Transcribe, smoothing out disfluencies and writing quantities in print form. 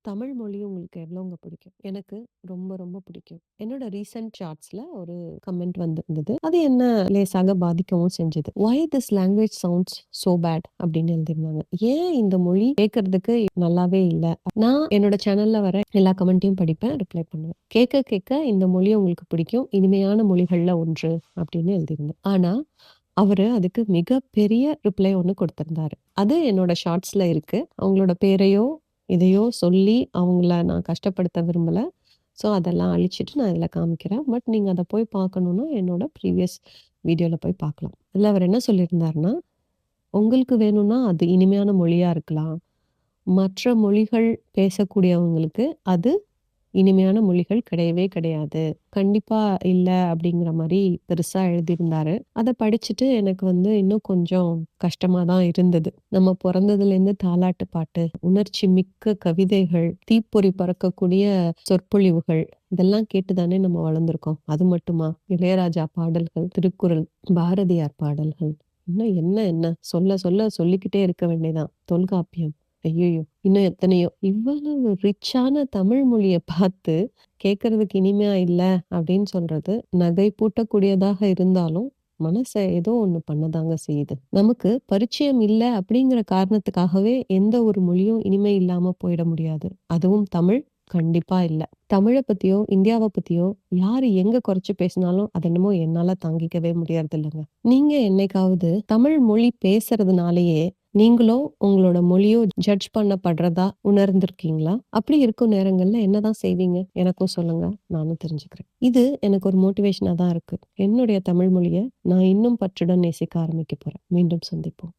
தமிழ் மொழி உங்களுக்கு எவ்வளோங்க பிடிக்கும்? எனக்கு ரொம்ப, ரொம்ப பிடிக்கும். என்னோட ரீசென்ட் சார்ட்ஸ்ல ஒரு கமெண்ட் வந்திருந்தது. அது என்ன லேசாக பாதிக்கவும் செஞ்சது. "Why this language sounds so bad" அப்படின்னு எழுதியிருந்தாங்க. ஏன் இந்த மொழி கேட்கறதுக்கு நல்லாவே இல்ல. நான் என்னோட சேனல்ல வர எல்லா கமெண்ட்டையும் படிப்பேன், ரிப்ளை பண்ணுவேன். கேட்க, கேட்க இந்த மொழி உங்களுக்கு பிடிக்கும். இனிமையான மொழிகள்ல ஒன்று அப்படின்னு எழுதியிருந்தேன். ஆனா, அவரு அதுக்கு மிகப்பெரிய ரிப்ளை ஒண்ணு குடுத்திருந்தாரு. அது என்னோட ஷார்ட்ஸ்ல இருக்கு. அவங்களோட பேரையோ, இதையோ சொல்லி அவங்கள நான் கஷ்டப்படுத்த விரும்பல. ஸோ, அதெல்லாம் அழிச்சுட்டு நான் இதுல காமிக்கிறேன். பட் நீங்க அத போய் பார்க்கணும்னா, என்னோட ப்ரீவியஸ் வீடியோல போய் பார்க்கலாம். இதுல அவர் என்ன சொல்லியிருந்தாருன்னா, உங்களுக்கு வேணும்னா அது இனிமையான மொழியா இருக்கலாம். மற்ற மொழிகள் பேசக்கூடியவங்களுக்கு அது இனிமையான மொழிகள் கிடையவே கிடையாது. கண்டிப்பா இல்ல அப்படிங்கிற மாரி பெருசா எழுதியிருந்தாரு. அத படிச்சுட்டு எனக்கு இன்னும் கொஞ்சம் கஷ்டமா தான் இருந்தது. நம்ம பொறந்ததுலேருந்து தாலாட்டு பாட்டு, உணர்ச்சி மிக்க கவிதைகள், தீப்பொறி பறக்கக்கூடிய சொற்பொழிவுகள் இதெல்லாம் கேட்டு தானே நம்ம வளர்ந்துருக்கோம். அது மட்டுமா? இளையராஜா பாடல்கள், திருக்குறள், பாரதியார் பாடல்கள், இன்னும் என்ன என்ன சொல்ல சொல்ல சொல்லிக்கிட்டே இருக்க வேண்டியதான். தொல்காப்பியம். ஐய்யய்யோ! இன்னும் எத்தனையோ! இவ்வளவு ரிச்சான தமிழ் மொழிய பார்த்து, கேட்கறதுக்கு இனிமையா இல்ல அப்படின்னு சொல்றது, நகைப்பூட்டக்கூடியதாக இருந்தாலும், மனச ஏதோ ஒண்ணு பண்ணதாங்க செய்யுது. நமக்கு பரிச்சயம் இல்ல அப்படிங்கிற காரணத்துக்காகவே எந்த ஒரு மொழியும் இனிமை இல்லாம போயிட முடியாது. அதுவும் தமிழ் கண்டிப்பா இல்ல. தமிழ பத்தியோ, இந்தியாவ பத்தியோ யாரு எங்க குறைச்சு பேசினாலும், அது என்னமோ என்னால தாங்கிக்கவே முடியறதில்லங்க. நீங்க என்னைக்காவது தமிழ் மொழி பேசுறதுனாலேயே நீங்களோ, உங்களோட மொழியோ ஜட்ஜ் பண்ணப்படுறதா உணர்ந்திருக்கீங்களா? அப்படி இருக்கும் நேரங்கள்ல என்னதான் செய்வீங்க? எனக்கும் சொல்லுங்க. நானும் தெரிஞ்சுக்கிறேன். இது எனக்கு ஒரு மோட்டிவேஷனா தான் இருக்கு. என்னுடைய தமிழ் மொழிய நான் இன்னும் பற்றுடன் நேசிக்க ஆரம்பிக்க போறேன். மீண்டும் சந்திப்போம்.